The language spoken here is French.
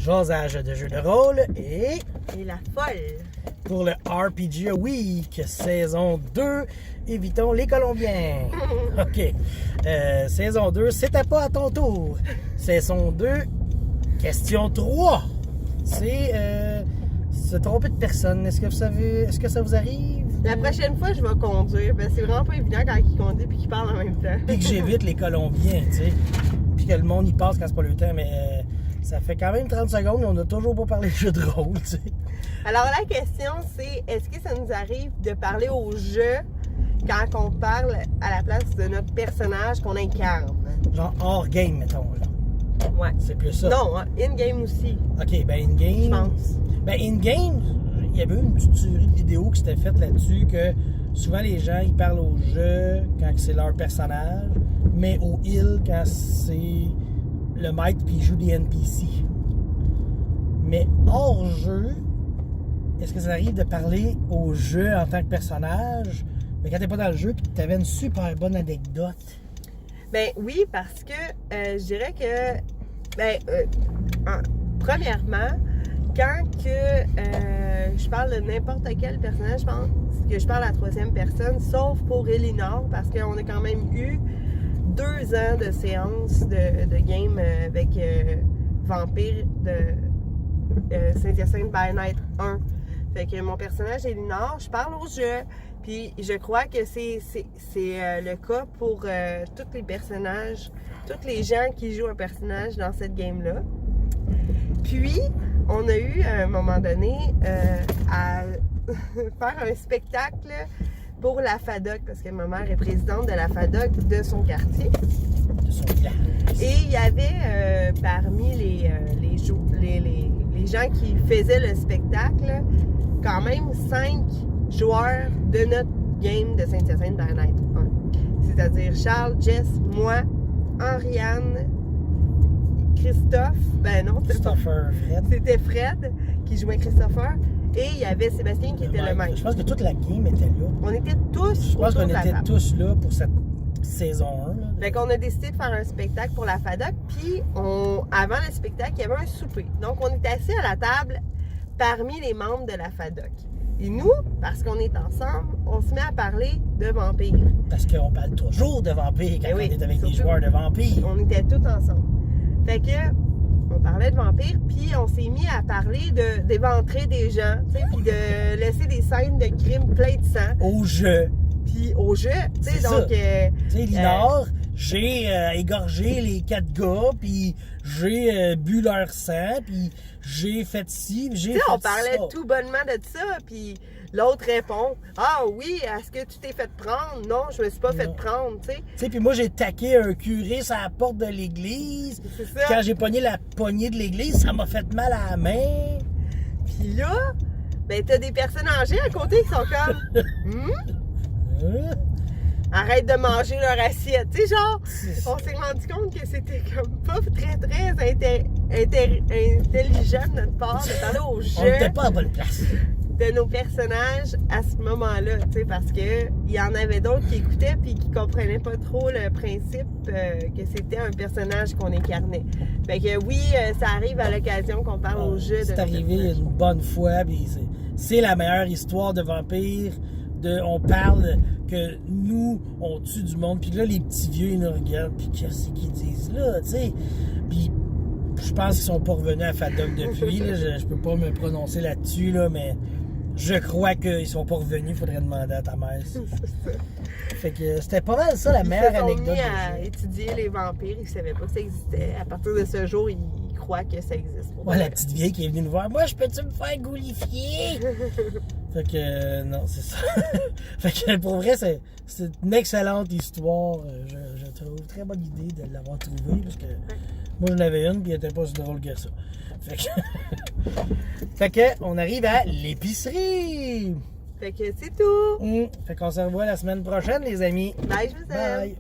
jasage de jeux de rôle et la folle. Pour le RPG Week, saison 2, évitons les Colombiens. OK. Saison 2, c'était pas à ton tour. Saison 2, question 3. C'est se tromper de personne. Est-ce que ça vous arrive? La prochaine fois, je vais conduire. Ben, c'est vraiment pas évident quand il conduit et qu'il parle en même temps. Puis que j'évite les Colombiens, tu sais. Puis que le monde y passe quand c'est pas le temps, mais ça fait quand même 30 secondes et on n'a toujours pas parlé de jeu de rôle, tu sais. Alors la question, c'est est-ce que ça nous arrive de parler au jeu quand on parle à la place de notre personnage qu'on incarne? Genre hors game, mettons, là. Ouais. C'est plus ça. Non, in-game aussi. OK, ben in-game... Je pense. Ben in-game, il y avait une petite série de vidéos qui s'était faite là-dessus que souvent les gens, ils parlent au jeu quand c'est leur personnage, mais au heal quand c'est le maître qui joue des NPC. Mais hors jeu, est-ce que ça arrive de parler au jeu en tant que personnage, mais quand t'es pas dans le jeu puis que t'avais une super bonne anecdote? Ben oui, parce que je dirais que, premièrement, quand que je parle de n'importe quel personnage, je pense que je parle à la troisième personne, sauf pour Elinor, parce qu'on a quand même eu 2 ans de séances de game avec Vampire de Saint-Hyacinthe by Night 1. Fait que mon personnage Elinor, je parle au jeu. Puis je crois que c'est le cas pour tous les personnages, tous les gens qui jouent un personnage dans cette game-là. Puis, on a eu à un moment donné à faire un spectacle pour la FADOC, parce que ma mère est présidente de la FADOC de son quartier. De son village. Et il y avait parmi les gens qui faisaient le spectacle, quand même 5 joueurs de notre game de Saint-Hyacinthe by Night 1. C'est-à-dire Charles, Jess, moi, Henriane, Christophe, Christopher, Fred. C'était Fred qui jouait Christopher. Et il y avait Sébastien qui était le maître. Je pense que toute la game était là. On était tous Je pense qu'on autour de la était table. tous là pour cette saison 1. Là. Fait qu'on a décidé de faire un spectacle pour la FADOC. Puis, avant le spectacle, il y avait un souper. Donc, on était assis à la table parmi les membres de la FADOC. Et nous, parce qu'on est ensemble, on se met à parler de vampires. Parce qu'on parle toujours de vampires quand on est avec des joueurs de vampires. On était tous ensemble. Fait que, on parlait de vampires, puis on s'est mis à parler d'éventrer des gens, tu sais, puis de laisser des scènes de crime plein de sang. Au jeu. Puis au jeu, tu sais, donc... tu sais, Linor, j'ai égorgé les 4 gars, puis j'ai bu leur sang, puis j'ai fait ci, j'ai fait ça. On parlait tout bonnement de ça, puis l'autre répond « Ah oui, est-ce que tu t'es fait prendre? Non, je me suis pas fait prendre, tu sais. » Tu sais, puis moi, j'ai taqué un curé sur la porte de l'église. C'est ça. Quand j'ai pogné la poignée de l'église, ça m'a fait mal à la main. Puis là, ben t'as des personnes âgées à côté qui sont comme arrête de manger leur assiette. Tu sais, genre, on s'est rendu compte que c'était comme pas très intelligent de notre part de parler au jeu. On n'était pas à bonne place. De nos personnages à ce moment-là, tu sais, parce que il y en avait d'autres qui écoutaient puis qui comprenaient pas trop le principe que c'était un personnage qu'on incarnait. Fait que oui, ça arrive à l'occasion qu'on parle au jeu. C'est arrivé une bonne fois, puis c'est la meilleure histoire de vampire. On parle que nous, on tue du monde, puis là, les petits vieux, ils nous regardent, puis qu'est-ce qu'ils disent là, tu sais. Puis je pense qu'ils sont pas revenus à FADOC depuis, là, je peux pas me prononcer là-dessus, là, mais je crois qu'ils sont pas revenus, il faudrait demander à ta mère. Fait que c'était pas mal ça, la meilleure anecdote. Ils se sont mis à étudier les vampires, ils savaient pas que ça existait. À partir de ce jour, ils croient que ça existe. Ouais, la petite vieille qui est venue nous voir, moi, je peux-tu me faire goulifier? Fait que, non, c'est ça. Fait que, pour vrai, c'est une excellente histoire. Je trouve très bonne idée de l'avoir trouvée, parce que moi, j'en avais une, puis elle était pas si drôle que ça. Fait que, fait que on arrive à l'épicerie. Fait que c'est tout. Fait qu'on se revoit la semaine prochaine, les amis. Bye, je vous aime. Bye.